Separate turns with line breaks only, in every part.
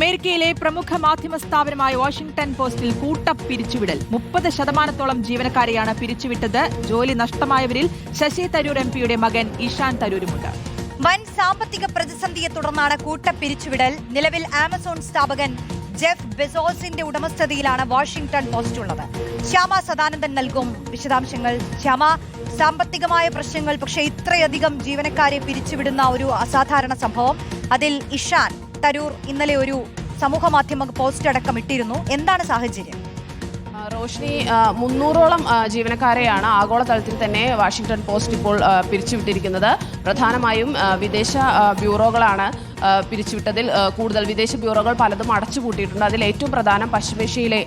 അമേരിക്കയിലെ പ്രമുഖ മാധ്യമ സ്ഥാപനമായ വാഷിംഗ്ടൺ പോസ്റ്റിൽ കൂട്ടപ്പിരിച്ചുവിടൽ 30% ജീവനക്കാരെയാണ് പിരിച്ചുവിട്ടത്. ജോലി നഷ്ടമായവരിൽ ശശി തരൂർ എംപിയുടെ മകൻ ഇഷാൻ തരൂരുമുണ്ട്.
വൻ സാമ്പത്തിക പ്രതിസന്ധിയെ തുടർന്നാണ് കൂട്ടപ്പിരിച്ചുവിടൽ. നിലവിൽ ആമസോൺ സ്ഥാപകൻ ജെഫ് ബെസോസിന്റെ ഉടമസ്ഥതയിലാണ് വാഷിംഗ്ടൺ പോസ്റ്റ് ഉള്ളത്. ശ്യാമ സദാനന്ദൻ നൽകും വിശദാംശങ്ങൾ. ശ്യാമ, സാമ്പത്തികമായ പ്രശ്നങ്ങൾ, പക്ഷേ ഇത്രയധികം ജീവനക്കാരെ പിരിച്ചുവിടുന്ന ഒരു അസാധാരണ സംഭവം. അതിൽ ഇഷാൻ തരൂർ ഇന്നലെ ഒരു സമൂഹ മാധ്യമ പോസ്റ്റ് അടക്കം ഇട്ടിരുന്നു. എന്താണ് സാഹചര്യം?
റോഷ്നി, 300ഓളം ജീവനക്കാരെയാണ് ആഗോളതലത്തിൽ തന്നെ വാഷിംഗ്ടൺ പോസ്റ്റ് ഇപ്പോൾ പിരിച്ചുവിട്ടിരിക്കുന്നത്. പ്രധാനമായും വിദേശ ബ്യൂറോകളാണ് പിരിച്ചുവിട്ടതിൽ കൂടുതൽ. വിദേശ ബ്യൂറോകൾ പലതും അടച്ചുപൂട്ടിയിട്ടുണ്ട്. അതിൽ ഏറ്റവും പ്രധാനം പശ്ചിമേഷ്യയിലെ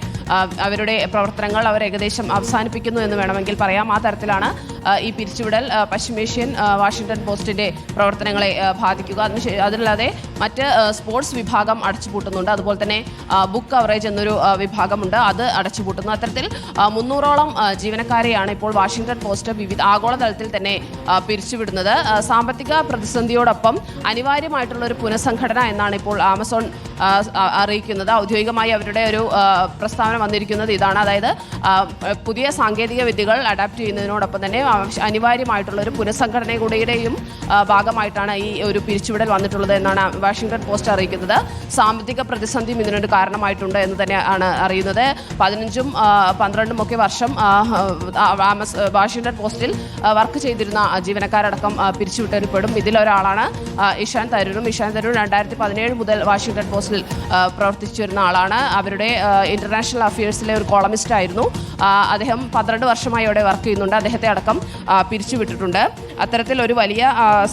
അവരുടെ പ്രവർത്തനങ്ങൾ അവർ ഏകദേശം അവസാനിപ്പിക്കുന്നു എന്ന് വേണമെങ്കിൽ പറയാം. ആ തരത്തിലാണ് ഈ പിരിച്ചുവിടൽ പശ്ചിമേഷ്യൻ വാഷിംഗ്ടൺ പോസ്റ്റിന്റെ പ്രവർത്തനങ്ങളെ ബാധിക്കുക. അതിലല്ലാതെ മറ്റ് സ്പോർട്സ് വിഭാഗം അടച്ചുപൂട്ടുന്നുണ്ട്. അതുപോലെ തന്നെ ബുക്ക് കവറേജ് എന്നൊരു വിഭാഗമുണ്ട്, അത് അടച്ചുപൂട്ടുന്നു. അത്തരത്തിൽ 300ഓളം ജീവനക്കാരെയാണ് ഇപ്പോൾ വാഷിംഗ്ടൺ പോസ്റ്റ് വിവിധ ആഗോളതലത്തിൽ തന്നെ പിരിച്ചുവിടുന്നത്. സാമ്പത്തിക പ്രതിസന്ധിയോടൊപ്പം അനിവാര്യമായിട്ടുള്ള ഒരു പുനഃസംഘടന എന്നാണ് ഇപ്പോൾ ആമസോൺ അറിയിക്കുന്നത്. ഔദ്യോഗികമായി അവരുടെ ഒരു പ്രസ്താവന വന്നിരിക്കുന്നത് ഇതാണ്. അതായത് പുതിയ സാങ്കേതിക വിദ്യകൾ അഡാപ്റ്റ് ചെയ്യുന്നതിനോടൊപ്പം തന്നെ അനിവാര്യമായിട്ടുള്ള ഒരു പുനഃസംഘടനയുടെയും ഭാഗമായിട്ടാണ് ഈ ഒരു പിരിച്ചുവിടൽ വന്നിട്ടുള്ളത് എന്നാണ് വാഷിംഗ്ടൺ പോസ്റ്റ് അറിയിക്കുന്നത്. സാമ്പത്തിക പ്രതിസന്ധിയും ഇതിനൊരു കാരണമായിട്ടുണ്ട് എന്ന് തന്നെയാണ് അറിയുന്നത്. 15ഉം 12ഉം ഒക്കെ വർഷം വാഷിംഗ്ടൺ പോസ്റ്റിൽ വർക്ക് ചെയ്തിരുന്ന ജീവനക്കാരടക്കം പിരിച്ചുവിട്ടപ്പെടും. ഇതിലൊരാളാണ് ഇഷാൻ തരൂരും. ഇഷാൻ തരൂർ 2017 മുതൽ വാഷിംഗ്ടൺ പോസ്റ്റിൽ പ്രവർത്തിച്ചു വരുന്ന ആളാണ്. അവരുടെ ഇന്റർനാഷണൽ അഫയേഴ്സിലെ ഒരു കോളമിസ്റ്റ് ആയിരുന്നു. അദ്ദേഹം 12 വർഷമായി അവിടെ വർക്ക് ചെയ്യുന്നുണ്ട്. അദ്ദേഹത്തെ അടക്കം പിരിച്ചുവിട്ടിട്ടുണ്ട്. അത്തരത്തിൽ ഒരു വലിയ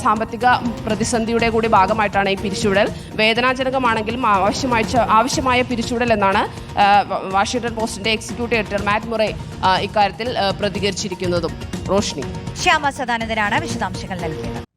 സാമ്പത്തിക പ്രതിസന്ധിയുടെ കൂടി ഭാഗമായിട്ടാണ് ഈ പിരിച്ചുവിടൽ. വേദനാജനകമാണെങ്കിലും ആവശ്യമായ പിരിച്ചുവിടൽ എന്നാണ് വാഷിംഗ്ടൺ പോസ്റ്റിന്റെ എക്സിക്യൂട്ടീവ് എഡിറ്റർ മാറ്റ് മുറെ ഇക്കാര്യത്തിൽ പ്രതികരിച്ചിരിക്കുന്നതും. റോഷ്നി,
ശ്യാമ സദാനന്ദനാണ് വിശദാംശങ്ങൾ നൽകിയത്.